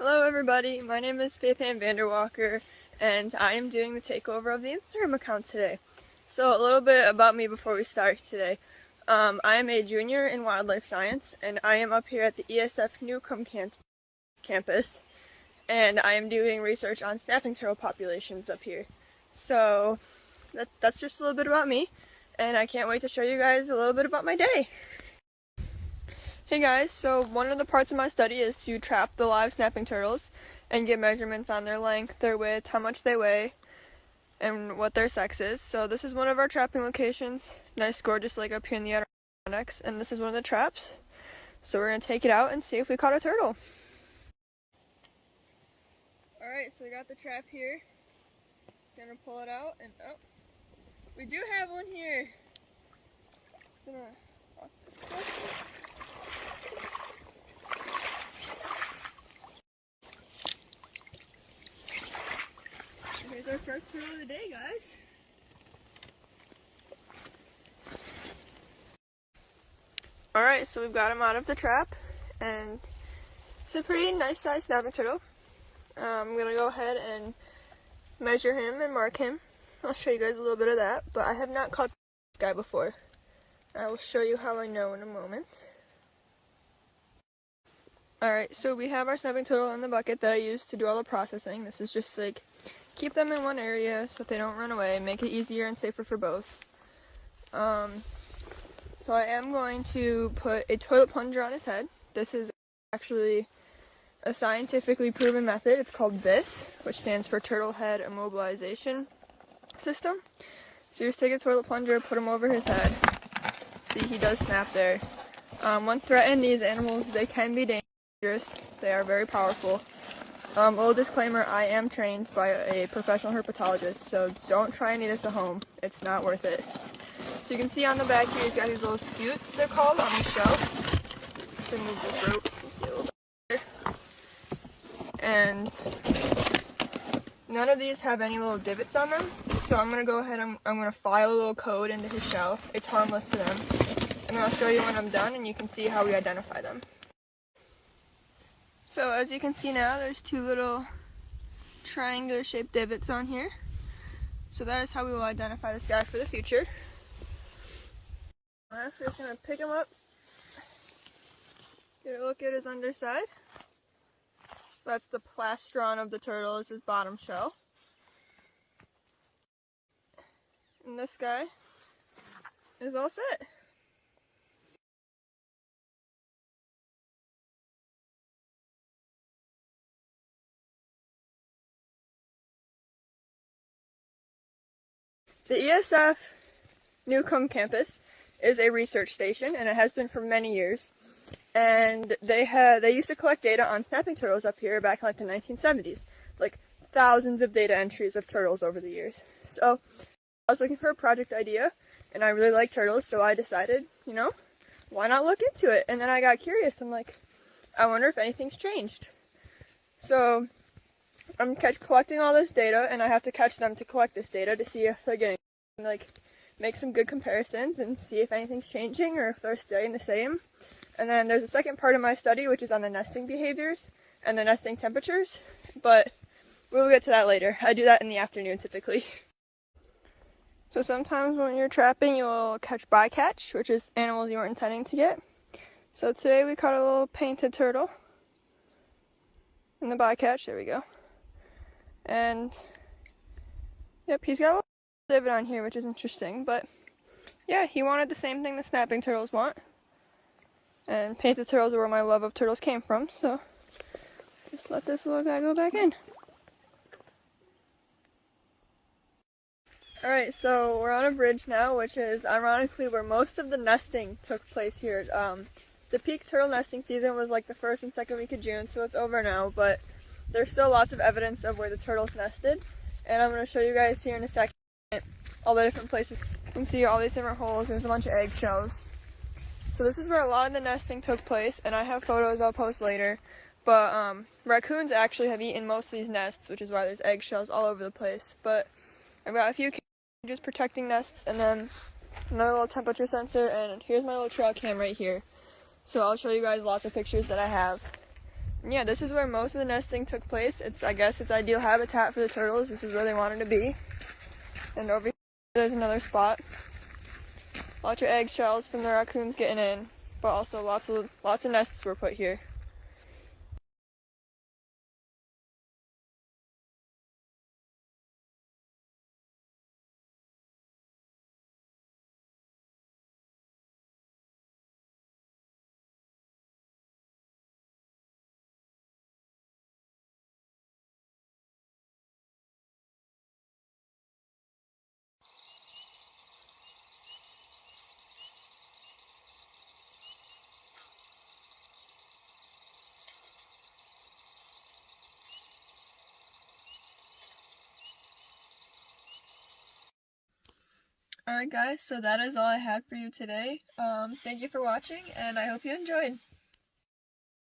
Hello everybody, my name is Faith Ann Vanderwalker and I am doing the takeover of the Instagram account today. So a little bit about me before we start today. I am a junior in wildlife science and I am up here at the ESF Newcomb campus and I am doing research on snapping turtle populations up here. So that's just a little bit about me and I can't wait to show you guys a little bit about my day. Hey guys, so one of the parts of my study is to trap the live snapping turtles and get measurements on their length, their width, how much they weigh, and what their sex is. So this is one of our trapping locations. Nice gorgeous lake up here in the Adirondacks, and this is one of the traps. So we're going to take it out and see if we caught a turtle. Alright, so we got the trap here. Just going to pull it out and oh, we do have one here. Just going to lock this close. Here's our first turtle of the day, guys. Alright, so we've got him out of the trap, and it's a pretty nice sized snapping turtle. I'm going to go ahead and measure him and mark him. I'll show you guys a little bit of that, but I have not caught this guy before. I will show you how I know in a moment. Alright, so we have our snapping turtle in the bucket that I use to do all the processing. This is just like keep them in one area so that they don't run away, make it easier and safer for both. So I am going to put a toilet plunger on his head. This is actually a scientifically proven method. It's called BIS, which stands for Turtle Head Immobilization System. So you just take a toilet plunger, put him over his head. See, he does snap there. When threatened, these animals, they can be dangerous. They are very powerful. Little disclaimer, I am trained by a professional herpetologist, so don't try any of this at home. It's not worth it. So you can see on the back here, he's got these little scutes, they're called, on the shelf. Just remove this rope, you see a little bit better. And none of these have any little divots on them, so I'm going to go ahead and I'm going to file a little code into his shell. It's harmless to them. And then I'll show you when I'm done, and you can see how we identify them. So as you can see now, there's two little triangular shaped divots on here. So that is how we will identify this guy for the future. Alright, so we're just going to pick him up, get a look at his underside. So that's the plastron of the turtle, is his bottom shell. And this guy is all set. The ESF Newcomb campus is a research station, and it has been for many years. And they used to collect data on snapping turtles up here back in like the 1970s, like thousands of data entries of turtles over the years. So I was looking for a project idea, and I really like turtles, so I decided, you know, why not look into it? And then I got curious. I'm like, I wonder if anything's changed. So I'm collecting all this data, and I have to catch them to collect this data to see if they're getting, like, make some good comparisons and see if anything's changing or if they're staying the same. And then there's a second part of my study, which is on the nesting behaviors and the nesting temperatures, but we'll get to that later. I do that in the afternoon typically. So sometimes when you're trapping, you'll catch bycatch, which is animals you weren't intending to get. So today we caught a little painted turtle in the bycatch. There we go. And yep, he's got a little divot on here, which is interesting, but yeah, he wanted the same thing the snapping turtles want. And painted turtles are where my love of turtles came from, so just let this little guy go back in. Alright, so we're on a bridge now, which is ironically where most of the nesting took place here. The peak turtle nesting season was like the first and second week of June, so it's over now, but there's still lots of evidence of where the turtles nested, and I'm going to show you guys here in a second all the different places. You can see all these different holes. There's a bunch of eggshells. So this is where a lot of the nesting took place, and I have photos I'll post later, but raccoons actually have eaten most of these nests, which is why there's eggshells all over the place. But I've got a few cages protecting nests, and then another little temperature sensor, and here's my little trail cam right here. So I'll show you guys lots of pictures that I have. And yeah, this is where most of the nesting took place. I guess it's ideal habitat for the turtles. This is where they wanted to be. And over here, there's another spot. Lots of eggshells from the raccoons getting in, but also lots of nests were put here. Alright guys, so that is all I had for you today. Thank you for watching, and I hope you enjoyed.